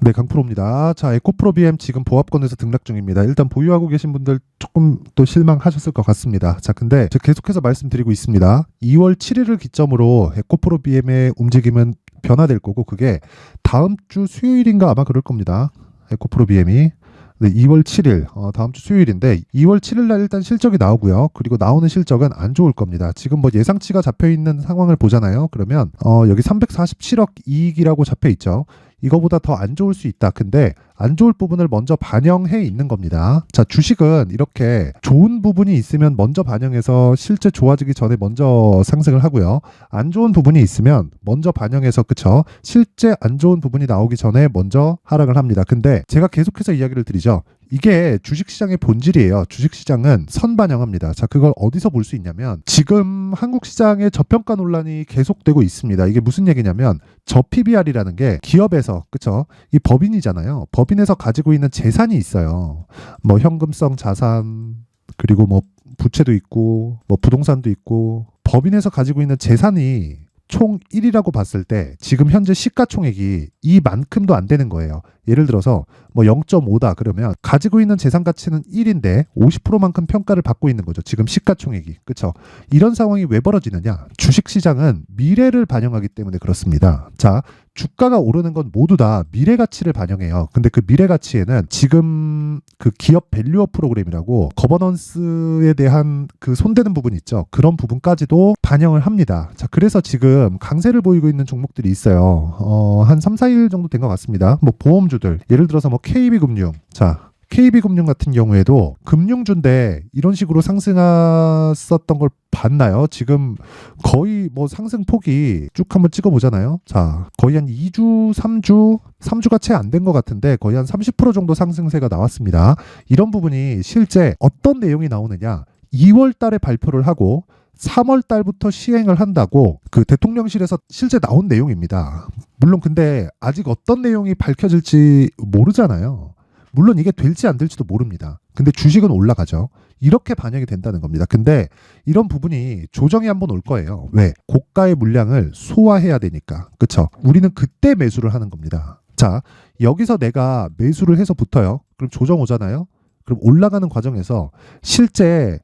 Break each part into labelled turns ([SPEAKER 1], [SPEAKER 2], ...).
[SPEAKER 1] 네, 강프로입니다. 자, 에코프로 BM 지금 보합권에서 등락 중입니다. 일단 보유하고 계신 분들 조금 또 실망하셨을 것 같습니다. 자, 근데 제가 계속해서 말씀드리고 있습니다. 2월 7일을 기점으로 에코프로 BM의 움직임은 변화될 거고, 그게 다음 주 수요일인가 아마 그럴 겁니다. 에코프로 BM이. 네, 2월 7일, 다음 주 수요일인데 2월 7일 날 일단 실적이 나오고요. 그리고 나오는 실적은 안 좋을 겁니다. 지금 뭐 예상치가 잡혀 있는 상황을 보잖아요. 그러면 여기 347억 이익이라고 잡혀 있죠. 이거보다 더 안 좋을 수 있다. 근데 안 좋을 부분을 먼저 반영해 있는 겁니다. 자, 주식은 이렇게 좋은 부분이 있으면 먼저 반영해서 실제 좋아지기 전에 먼저 상승을 하고요. 안 좋은 부분이 있으면 먼저 반영해서, 그쵸? 실제 안 좋은 부분이 나오기 전에 먼저 하락을 합니다. 근데 제가 계속해서 이야기를 드리죠. 이게 주식시장의 본질이에요. 주식시장은 선반영합니다. 자, 그걸 어디서 볼 수 있냐면 지금 한국 시장의 저평가 논란이 계속되고 있습니다. 이게 무슨 얘기냐면 저 PBR이라는 게 기업에서, 그쵸? 이 법인이잖아요. 법인에서 가지고 있는 재산이 있어요. 뭐 현금성 자산, 그리고 뭐 부채도 있고 뭐 부동산도 있고, 법인에서 가지고 있는 재산이 총 1이라고 봤을 때 지금 현재 시가총액이 이만큼도 안 되는 거예요. 예를 들어서 뭐 0.5다 그러면 가지고 있는 재산 가치는 1인데 50%만큼 평가를 받고 있는 거죠. 지금 시가총액이. 그렇죠? 이런 상황이 왜 벌어지느냐? 주식시장은 미래를 반영하기 때문에 그렇습니다. 자, 주가가 오르는 건 모두 다 미래 가치를 반영해요. 근데 그 미래 가치에는 지금 그 기업 밸류업 프로그램이라고 거버넌스에 대한 그 손대는 부분 있죠. 그런 부분까지도 반영을 합니다. 자, 그래서 지금 강세를 보이고 있는 종목들이 있어요. 한 3, 4일 정도 된 것 같습니다. 뭐 보험주들, 예를 들어서 뭐 KB금융. 자, KB금융 같은 경우에도 금융주인데 이런 식으로 상승했었던 걸 봤나요? 지금 거의 뭐 상승 폭이 쭉 한번 찍어보잖아요. 자, 거의 한 2주, 3주가 채 안 된 것 같은데 거의 한 30% 정도 상승세가 나왔습니다. 이런 부분이 실제 어떤 내용이 나오느냐? 2월 달에 발표를 하고 3월 달부터 시행을 한다고 그 대통령실에서 실제 나온 내용입니다. 물론 근데 아직 어떤 내용이 밝혀질지 모르잖아요. 물론 이게 될지 안 될지도 모릅니다. 근데 주식은 올라가죠. 이렇게 반영이 된다는 겁니다. 근데 이런 부분이 조정이 한번 올 거예요. 왜? 고가의 물량을 소화해야 되니까. 그쵸? 우리는 그때 매수를 하는 겁니다. 자, 여기서 내가 매수를 해서 붙어요. 그럼 조정 오잖아요. 그럼 올라가는 과정에서 실제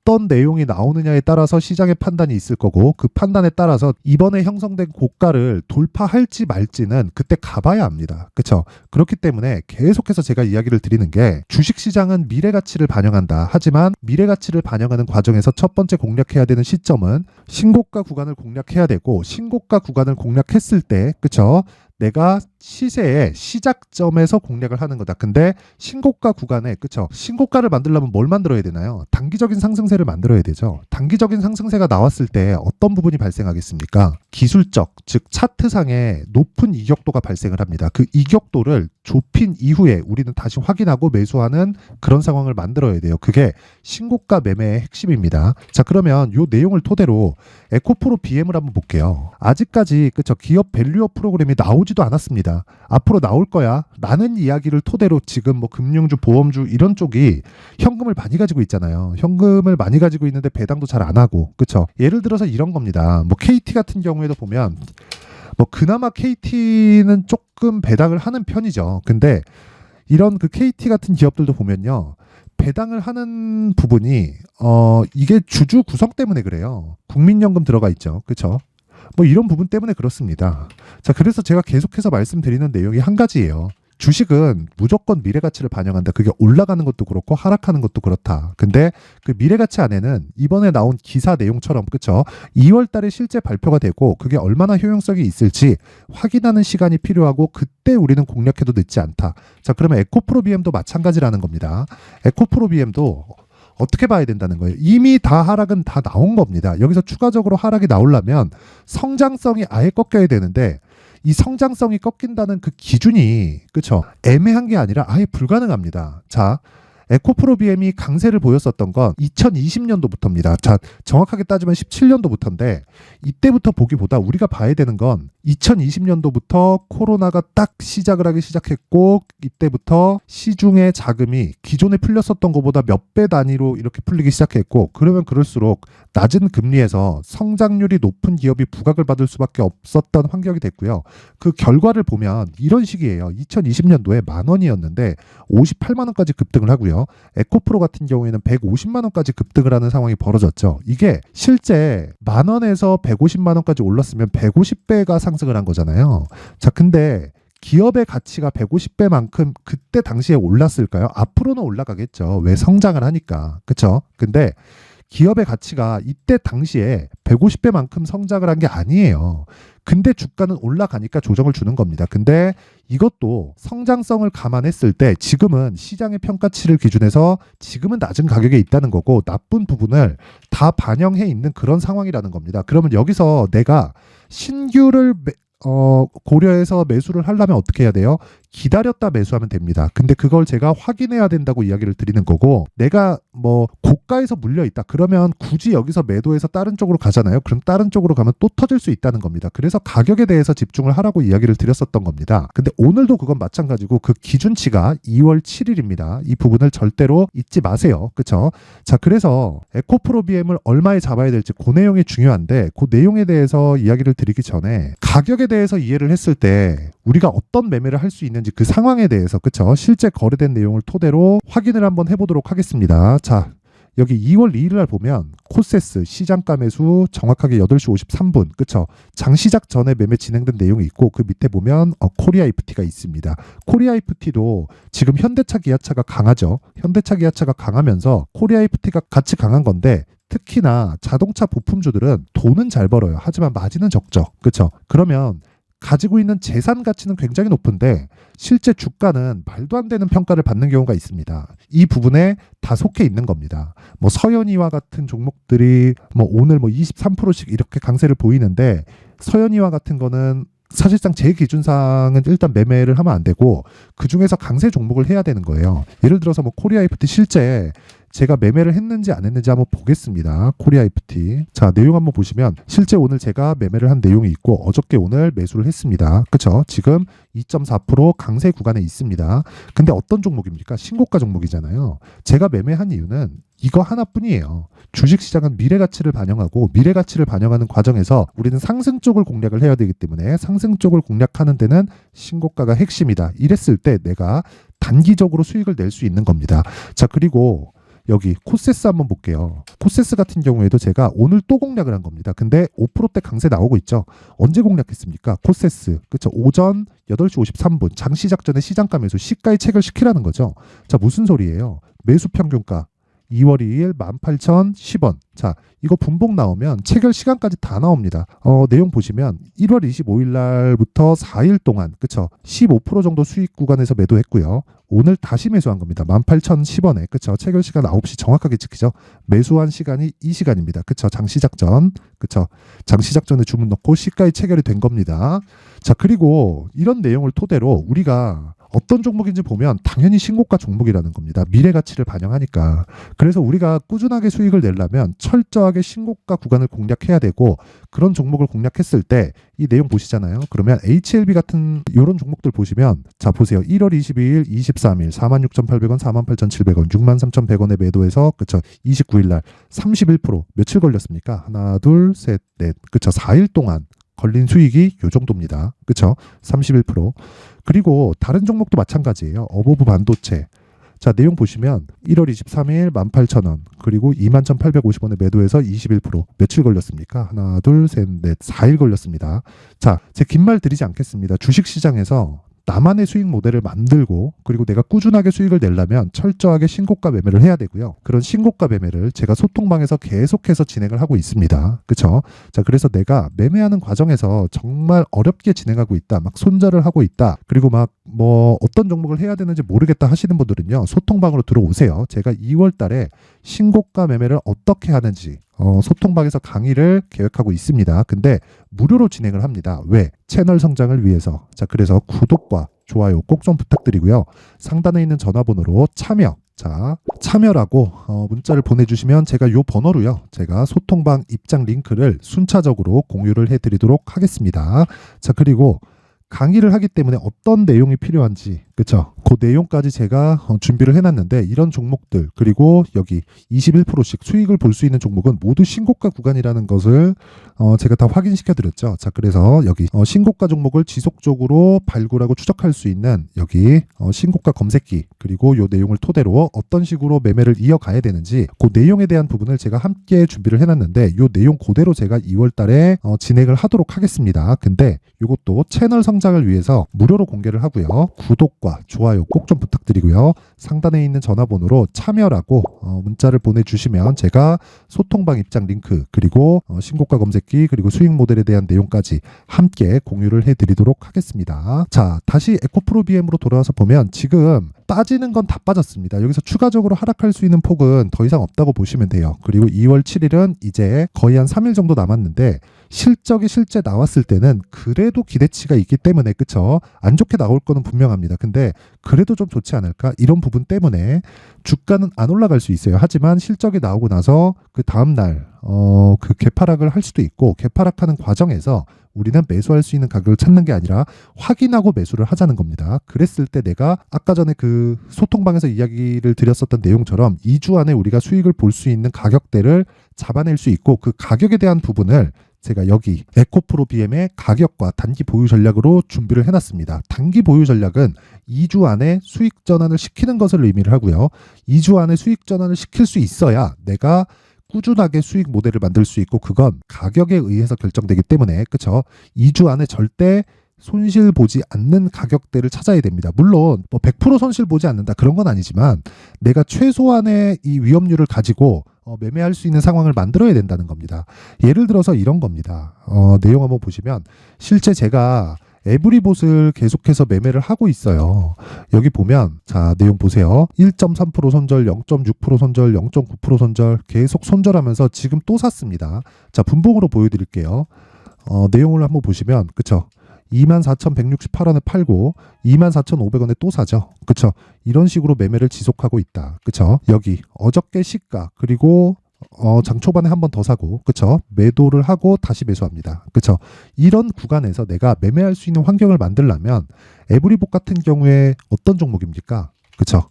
[SPEAKER 1] 어떤 내용이 나오느냐에 따라서 시장의 판단이 있을 거고, 그 판단에 따라서 이번에 형성된 고가를 돌파할지 말지는 그때 가봐야 합니다. 그렇죠? 그렇기 때문에 계속해서 제가 이야기를 드리는 게 주식시장은 미래가치를 반영한다. 하지만 미래가치를 반영하는 과정에서 첫 번째 공략해야 되는 시점은 신고가 구간을 공략해야 되고, 신고가 구간을 공략했을 때, 그렇죠? 내가 시세의 시작점에서 공략을 하는 거다. 근데 신고가 구간에, 그쵸? 신고가를 만들려면 뭘 만들어야 되나요? 단기적인 상승세를 만들어야 되죠. 단기적인 상승세가 나왔을 때 어떤 부분이 발생하겠습니까? 기술적, 즉 차트상에 높은 이격도가 발생을 합니다. 그 이격도를 좁힌 이후에 우리는 다시 확인하고 매수하는 그런 상황을 만들어야 돼요. 그게 신고가 매매의 핵심입니다. 자, 그러면 이 내용을 토대로 에코프로 BM을 한번 볼게요. 아직까지, 그쵸? 기업 밸류업 프로그램이 나오지도 않았습니다. 앞으로 나올 거야 라는 이야기를 토대로 지금 뭐 금융주, 보험주 이런 쪽이 현금을 많이 가지고 있잖아요. 현금을 많이 가지고 있는데 배당도 잘 안 하고, 그쵸? 예를 들어서 이런 겁니다. 뭐 KT 같은 경우에도 보면 뭐 그나마 KT는 조금 배당을 하는 편이죠. 근데 이런 그 KT 같은 기업들도 보면요, 배당을 하는 부분이 이게 주주 구성 때문에 그래요. 국민연금 들어가 있죠. 그쵸? 뭐 이런 부분 때문에 그렇습니다. 자, 그래서 제가 계속해서 말씀드리는 내용이 한 가지예요. 주식은 무조건 미래가치를 반영한다. 그게 올라가는 것도 그렇고 하락하는 것도 그렇다. 근데 그 미래가치 안에는 이번에 나온 기사 내용처럼, 그쵸? 2월 달에 실제 발표가 되고 그게 얼마나 효용성이 있을지 확인하는 시간이 필요하고, 그때 우리는 공략해도 늦지 않다. 자, 그러면 에코프로 BM도 마찬가지라는 겁니다. 에코프로 BM도 어떻게 봐야 된다는 거예요? 이미 다 하락은 다 나온 겁니다. 여기서 추가적으로 하락이 나오려면 성장성이 아예 꺾여야 되는데, 이 성장성이 꺾인다는 그 기준이, 그쵸? 애매한 게 아니라 아예 불가능합니다. 자, 에코프로비엠이 강세를 보였었던 건 2020년도부터입니다. 자, 정확하게 따지면 17년도부터인데 이때부터 보기보다 우리가 봐야 되는 건 2020년도부터 코로나가 딱 시작을 하기 시작했고 이때부터 시중의 자금이 기존에 풀렸었던 것보다 몇 배 단위로 이렇게 풀리기 시작했고 그러면 그럴수록 낮은 금리에서 성장률이 높은 기업이 부각을 받을 수밖에 없었던 환경이 됐고요. 그 결과를 보면 이런 식이에요. 2020년도에 10,000원이었는데 58만 원까지 급등을 하고요. 에코프로 같은 경우에는 150만 원까지 급등을 하는 상황이 벌어졌죠. 이게 실제 10,000원에서 150만 원까지 올랐으면 150배가 상승을 한 거잖아요. 자, 근데 기업의 가치가 150배만큼 그때 당시에 올랐을까요? 앞으로는 올라가겠죠. 왜? 성장을 하니까. 그쵸? 근데 기업의 가치가 이때 당시에 150배만큼 성장을 한 게 아니에요. 근데 주가는 올라가니까 조정을 주는 겁니다. 근데 이것도 성장성을 감안했을 때 지금은 시장의 평가치를 기준해서 지금은 낮은 가격에 있다는 거고 나쁜 부분을 다 반영해 있는 그런 상황이라는 겁니다. 그러면 여기서 내가 신규를 고려해서 매수를 하려면 어떻게 해야 돼요? 기다렸다 매수하면 됩니다. 근데 그걸 제가 확인해야 된다고 이야기를 드리는 거고 내가 뭐 고가에서 물려 있다 그러면 굳이 여기서 매도해서 다른 쪽으로 가잖아요. 그럼 다른 쪽으로 가면 또 터질 수 있다는 겁니다. 그래서 가격에 대해서 집중을 하라고 이야기를 드렸었던 겁니다. 근데 오늘도 그건 마찬가지고 그 기준치가 2월 7일입니다. 이 부분을 절대로 잊지 마세요. 그쵸? 자, 그래서 에코프로비엠을 얼마에 잡아야 될지 그 내용이 중요한데 그 내용에 대해서 이야기를 드리기 전에 가격에 대해서 이해를 했을 때 우리가 어떤 매매를 할 수 있는지 그 상황에 대해서 그쵸? 실제 거래된 내용을 토대로 확인을 한번 해보도록 하겠습니다. 자, 여기 2월 2일 날 보면 코세스 시장가 매수 정확하게 8시 53분 그쵸? 장시작 전에 매매 진행된 내용이 있고 그 밑에 보면 코리아 IPT가 있습니다. 코리아 IPT도 지금 현대차 기아차가 강하죠. 현대차 기아차가 강하면서 코리아 IPT가 같이 강한 건데 특히나 자동차 부품주들은 돈은 잘 벌어요. 하지만 마진은 적죠. 그쵸? 그러면 가지고 있는 재산 가치는 굉장히 높은데 실제 주가는 말도 안 되는 평가를 받는 경우가 있습니다. 이 부분에 다 속해 있는 겁니다. 뭐 서현이와 같은 종목들이 뭐 오늘 뭐 23%씩 이렇게 강세를 보이는데 서현이와 같은 거는 사실상 제 기준상은 일단 매매를 하면 안 되고 그 중에서 강세 종목을 해야 되는 거예요. 예를 들어서 뭐 코리아 IPT 실제 제가 매매를 했는지 안 했는지 한번 보겠습니다. 코리아 IPT. 자, 내용 한번 보시면 실제 오늘 제가 매매를 한 내용이 있고 어저께 오늘 매수를 했습니다. 그쵸? 지금 2.4% 강세 구간에 있습니다. 근데 어떤 종목입니까? 신고가 종목이잖아요. 제가 매매한 이유는 이거 하나뿐이에요. 주식시장은 미래가치를 반영하고 미래가치를 반영하는 과정에서 우리는 상승 쪽을 공략을 해야 되기 때문에 상승 쪽을 공략하는 데는 신고가가 핵심이다. 이랬을 때 내가 단기적으로 수익을 낼 수 있는 겁니다. 자, 그리고 여기 코세스 한번 볼게요. 코세스 같은 경우에도 제가 오늘 또 공략을 한 겁니다. 근데 5%대 강세 나오고 있죠. 언제 공략했습니까? 코세스. 그쵸? 오전 8시 53분 장시작 전에 시장가 매수 시가에 체결시키라는 거죠. 자, 무슨 소리예요? 매수 평균가 2월 2일 18,010원. 자, 이거 분봉 나오면 체결 시간까지 다 나옵니다. 내용 보시면 1월 25일 날부터 4일 동안 그쵸? 15% 정도 수익 구간에서 매도했고요. 오늘 다시 매수한 겁니다. 18,010원에 그쵸? 체결 시간 9시 정확하게 지키죠. 매수한 시간이 이 시간입니다. 그쵸? 장시작 전. 그쵸? 장시작 전에 주문 넣고 시가에 체결이 된 겁니다. 자, 그리고 이런 내용을 토대로 우리가 어떤 종목인지 보면 당연히 신고가 종목이라는 겁니다. 미래 가치를 반영하니까. 그래서 우리가 꾸준하게 수익을 내려면 철저하게 신고가 구간을 공략해야 되고 그런 종목을 공략했을 때 이 내용 보시잖아요. 그러면 HLB 같은 이런 종목들 보시면 자 보세요. 1월 22일, 23일 46,800원, 48,700원, 63,100원에 매도해서 그쵸 29일 날 31% 며칠 걸렸습니까? 하나, 둘, 셋, 넷. 그쵸 4일 동안 걸린 수익이 요 정도입니다. 그쵸? 31%. 그리고 다른 종목도 마찬가지예요. 어보브 반도체. 자, 내용 보시면 1월 23일 18,000원 그리고 21,850원에 매도해서 21% 며칠 걸렸습니까? 하나, 둘, 셋, 넷, 4일 걸렸습니다. 자, 제 긴 말 드리지 않겠습니다. 주식시장에서 나만의 수익 모델을 만들고 그리고 내가 꾸준하게 수익을 내려면 철저하게 신고가 매매를 해야 되고요. 그런 신고가 매매를 제가 소통방에서 계속해서 진행을 하고 있습니다. 그쵸? 자, 그래서 내가 매매하는 과정에서 정말 어렵게 진행하고 있다. 막 손절을 하고 있다. 그리고 막 뭐 어떤 종목을 해야 되는지 모르겠다 하시는 분들은요. 소통방으로 들어오세요. 제가 2월 달에 신고가 매매를 어떻게 하는지 소통방에서 강의를 계획하고 있습니다. 근데 무료로 진행을 합니다. 왜? 채널 성장을 위해서. 자, 그래서 구독과 좋아요 꼭 좀 부탁드리고요. 상단에 있는 전화번호로 참여 자, 참여라고 문자를 보내주시면 제가 요 번호로요, 제가 소통방 입장 링크를 순차적으로 공유를 해드리도록 하겠습니다. 자, 그리고 강의를 하기 때문에 어떤 내용이 필요한지, 그쵸? 그 내용까지 제가 준비를 해놨는데, 이런 종목들, 그리고 여기 21%씩 수익을 볼 수 있는 종목은 모두 신고가 구간이라는 것을 제가 다 확인시켜 드렸죠. 자, 그래서 여기 신고가 종목을 지속적으로 발굴하고 추적할 수 있는 여기 신고가 검색기, 그리고 이 내용을 토대로 어떤 식으로 매매를 이어가야 되는지 그 내용에 대한 부분을 제가 함께 준비를 해놨는데, 이 내용 그대로 제가 2월 달에 진행을 하도록 하겠습니다. 근데 이것도 채널 성장을 위해서 무료로 공개를 하고요. 구독과 좋아요 꼭 좀 부탁드리고요. 상단에 있는 전화번호로 참여라고 문자를 보내주시면 제가 소통방 입장 링크, 그리고 신고가 검색기, 그리고 수익 모델에 대한 내용까지 함께 공유를 해드리도록 하겠습니다. 자, 다시 에코프로 BM으로 돌아와서 보면 지금 빠지는 건 다 빠졌습니다. 여기서 추가적으로 하락할 수 있는 폭은 더 이상 없다고 보시면 돼요. 그리고 2월 7일은 이제 거의 한 3일 정도 남았는데, 실적이 실제 나왔을 때는 그래도 기대치가 있기 때문에, 그쵸? 안 좋게 나올 거는 분명합니다. 근데 그래도 좀 좋지 않을까? 이런 부분 때문에 주가는 안 올라갈 수 있어요. 하지만 실적이 나오고 나서 그 다음날 그 개파락을 할 수도 있고, 개파락하는 과정에서 우리는 매수할 수 있는 가격을 찾는 게 아니라 확인하고 매수를 하자는 겁니다. 그랬을 때 내가 아까 전에 그 소통방에서 이야기를 드렸었던 내용처럼 2주 안에 우리가 수익을 볼 수 있는 가격대를 잡아낼 수 있고, 그 가격에 대한 부분을 제가 여기 에코프로 BM의 가격과 단기 보유 전략으로 준비를 해놨습니다. 단기 보유 전략은 2주 안에 수익 전환을 시키는 것을 의미를 하고요. 2주 안에 수익 전환을 시킬 수 있어야 내가 꾸준하게 수익 모델을 만들 수 있고, 그건 가격에 의해서 결정되기 때문에, 그쵸? 2주 안에 절대 손실 보지 않는 가격대를 찾아야 됩니다. 물론 뭐 100% 손실 보지 않는다 그런 건 아니지만, 내가 최소한의 이 위험률을 가지고 매매할 수 있는 상황을 만들어야 된다는 겁니다. 예를 들어서 이런 겁니다. 내용 한번 보시면 실제 제가 에브리봇을 계속해서 매매를 하고 있어요. 여기 보면, 자, 내용 보세요. 1.3% 손절, 0.6% 손절, 0.9% 손절 계속 손절하면서 지금 또 샀습니다. 자, 분봉으로 보여드릴게요. 내용을 한번 보시면, 그쵸? 24,168원에 팔고 24,500원에 또 사죠. 그쵸? 이런 식으로 매매를 지속하고 있다. 그쵸? 여기 어저께 시가, 그리고 장 초반에 한 번 더 사고, 그쵸? 매도를 하고 다시 매수합니다. 그쵸? 이런 구간에서 내가 매매할 수 있는 환경을 만들려면 에브리봇 같은 경우에 어떤 종목입니까? 그쵸?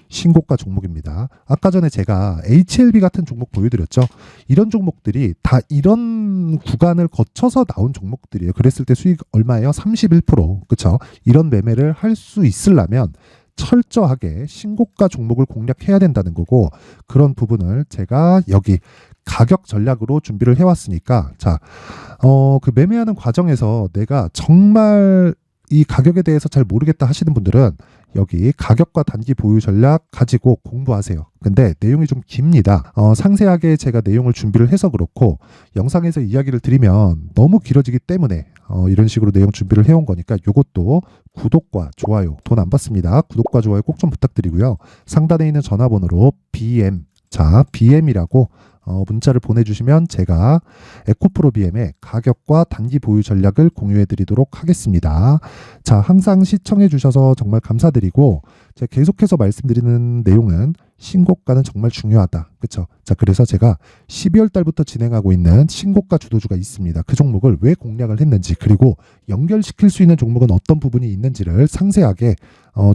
[SPEAKER 1] 신고가 종목입니다. 아까 전에 제가 HLB 같은 종목 보여드렸죠. 이런 종목들이 다 이런 구간을 거쳐서 나온 종목들이에요. 그랬을 때 수익 얼마예요? 31%. 그쵸? 이런 매매를 할 수 있으려면 철저하게 신고가 종목을 공략해야 된다는 거고, 그런 부분을 제가 여기 가격 전략으로 준비를 해왔으니까, 자, 그 매매하는 과정에서 내가 정말 이 가격에 대해서 잘 모르겠다 하시는 분들은 여기 가격과 단기 보유 전략 가지고 공부하세요. 근데 내용이 좀 깁니다. 상세하게 제가 내용을 준비를 해서 그렇고, 영상에서 이야기를 드리면 너무 길어지기 때문에 이런 식으로 내용 준비를 해온 거니까, 요것도 구독과 좋아요 돈 안 받습니다. 구독과 좋아요 꼭 좀 부탁드리고요. 상단에 있는 전화번호로 BM, 자, BM이라고 문자를 보내주시면 제가 에코프로 BM의 가격과 단기 보유 전략을 공유해 드리도록 하겠습니다. 자, 항상 시청해 주셔서 정말 감사드리고, 제가 계속해서 말씀드리는 내용은 신고가는 정말 중요하다. 그쵸? 자, 그래서 제가 12월 달부터 진행하고 있는 신고가 주도주가 있습니다. 그 종목을 왜 공략을 했는지, 그리고 연결시킬 수 있는 종목은 어떤 부분이 있는지를 상세하게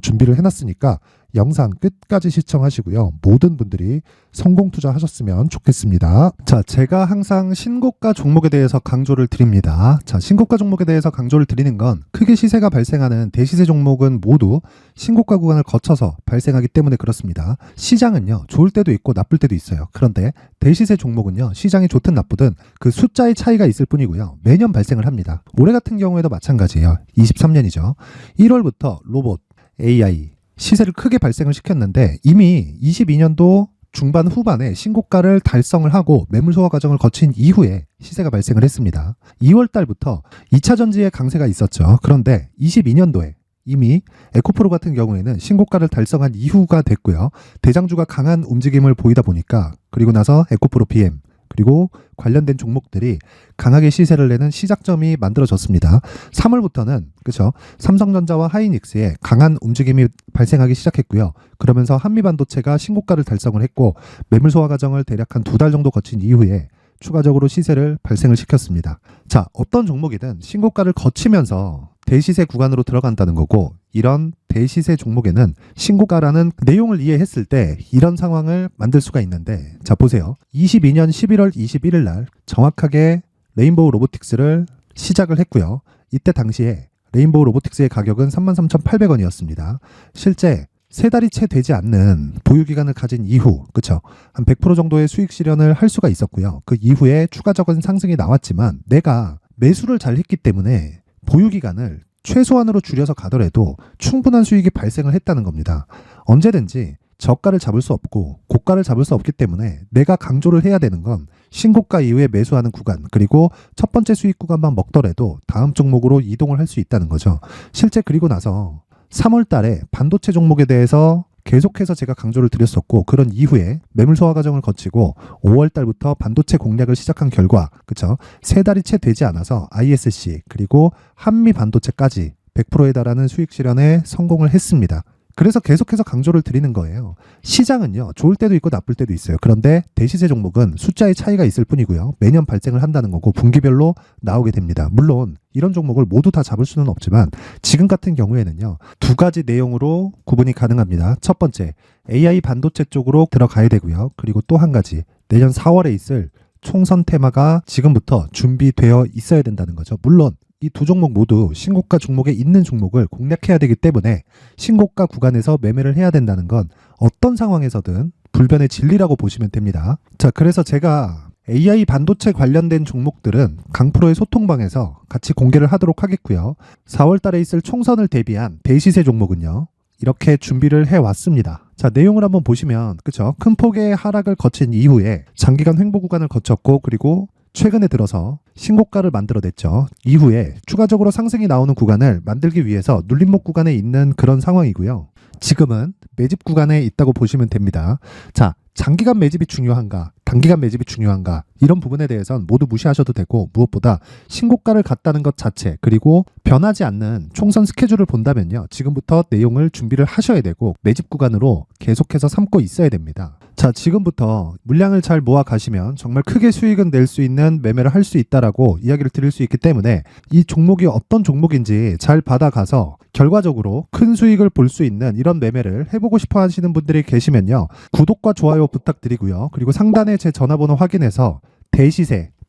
[SPEAKER 1] 준비를 해놨으니까 영상 끝까지 시청하시고요. 모든 분들이 성공 투자하셨으면 좋겠습니다. 자, 제가 항상 신고가 종목에 대해서 강조를 드립니다. 자, 신고가 종목에 대해서 강조를 드리는 건 크게 시세가 발생하는 대시세 종목은 모두 신고가 구간을 거쳐서 발생하기 때문에 그렇습니다. 시장은요, 좋을 때도 있고 나쁠 때도 있어요. 그런데 대시세 종목은요, 시장이 좋든 나쁘든 그 숫자의 차이가 있을 뿐이고요. 매년 발생을 합니다. 올해 같은 경우에도 마찬가지예요. 23년이죠. 1월부터 로봇, AI, 시세를 크게 발생을 시켰는데, 이미 22년도 중반 후반에 신고가를 달성을 하고 매물 소화 과정을 거친 이후에 시세가 발생을 했습니다. 2월 달부터 2차 전지의 강세가 있었죠. 그런데 22년도에 이미 에코프로 같은 경우에는 신고가를 달성한 이후가 됐고요. 대장주가 강한 움직임을 보이다 보니까, 그리고 나서 에코프로 BM, 그리고 관련된 종목들이 강하게 시세를 내는 시작점이 만들어졌습니다. 3월부터는 그렇죠. 삼성전자와 하이닉스에 강한 움직임이 발생하기 시작했고요. 그러면서 한미반도체가 신고가를 달성을 했고 매물 소화 과정을 대략 한 2달 정도 거친 이후에 추가적으로 시세를 발생을 시켰습니다. 자, 어떤 종목이든 신고가를 거치면서 대시세 구간으로 들어간다는 거고 이런 대시세 종목에는 신고가라는 내용을 이해했을 때 이런 상황을 만들 수가 있는데 자 보세요. 22년 11월 21일 날 정확하게 레인보우 로보틱스를 시작을 했고요. 이때 당시에 레인보우 로보틱스의 가격은 33,800원이었습니다. 실제 3달이 채 되지 않는 보유기간을 가진 이후, 그쵸? 한 100% 정도의 수익 실현을 할 수가 있었고요. 그 이후에 추가적인 상승이 나왔지만 내가 매수를 잘 했기 때문에 보유기간을 최소한으로 줄여서 가더라도 충분한 수익이 발생을 했다는 겁니다. 언제든지 저가를 잡을 수 없고 고가를 잡을 수 없기 때문에 내가 강조를 해야 되는 건 신고가 이후에 매수하는 구간 그리고 첫 번째 수익 구간만 먹더라도 다음 종목으로 이동을 할 수 있다는 거죠. 실제 그리고 나서 3월 달에 반도체 종목에 대해서 계속해서 제가 강조를 드렸었고 그런 이후에 매물 소화 과정을 거치고 5월 달부터 반도체 공략을 시작한 결과 그쵸? 3달이 채 되지 않아서 ISC 그리고 한미 반도체까지 100%에 달하는 수익 실현에 성공을 했습니다. 그래서 계속해서 강조를 드리는 거예요. 시장은요, 좋을 때도 있고 나쁠 때도 있어요. 그런데 대시세 종목은 숫자의 차이가 있을 뿐이고요. 매년 발생을 한다는 거고 분기별로 나오게 됩니다. 물론 이런 종목을 모두 다 잡을 수는 없지만 지금 같은 경우에는요, 2가지 내용으로 구분이 가능합니다. 첫 번째, AI 반도체 쪽으로 들어가야 되고요. 그리고 또 한 가지, 내년 4월에 있을 총선 테마가 지금부터 준비되어 있어야 된다는 거죠. 물론 이 두 종목 모두 신고가 종목에 있는 종목을 공략해야 되기 때문에 신고가 구간에서 매매를 해야 된다는 건 어떤 상황에서든 불변의 진리라고 보시면 됩니다. 자, 그래서 제가 AI 반도체 관련된 종목들은 강프로의 소통방에서 같이 공개를 하도록 하겠고요. 4월 달에 있을 총선을 대비한 대시세 종목은요, 이렇게 준비를 해왔습니다. 자, 내용을 한번 보시면 그쵸? 큰 폭의 하락을 거친 이후에 장기간 횡보 구간을 거쳤고 그리고 최근에 들어서 신고가를 만들어냈죠. 이후에 추가적으로 상승이 나오는 구간을 만들기 위해서 눌림목 구간에 있는 그런 상황이고요. 지금은 매집 구간에 있다고 보시면 됩니다. 자, 장기간 매집이 중요한가, 단기간 매집이 중요한가 이런 부분에 대해서는 모두 무시하셔도 되고 무엇보다 신고가를 갔다는 것 자체 그리고 변하지 않는 총선 스케줄을 본다면요. 지금부터 내용을 준비를 하셔야 되고 매집 구간으로 계속해서 삼고 있어야 됩니다. 자, 지금부터 물량을 잘 모아 가시면 정말 크게 수익은 낼 수 있는 매매를 할 수 있다라고 이야기를 드릴 수 있기 때문에 이 종목이 어떤 종목인지 잘 받아가서 결과적으로 큰 수익을 볼 수 있는 이런 매매를 해보고 싶어 하시는 분들이 계시면요. 구독과 좋아요 부탁드리고요. 그리고 상단에 제 전화번호 확인해서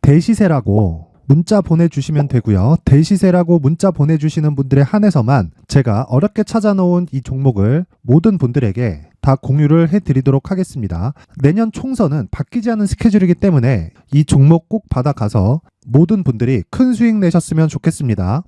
[SPEAKER 1] 대시세라고 문자 보내주시면 되고요. 대시세라고 문자 보내주시는 분들에 한해서만 제가 어렵게 찾아놓은 이 종목을 모든 분들에게 다 공유를 해드리도록 하겠습니다. 내년 총선은 바뀌지 않은 스케줄이기 때문에 이 종목 꼭 받아가서 모든 분들이 큰 수익 내셨으면 좋겠습니다.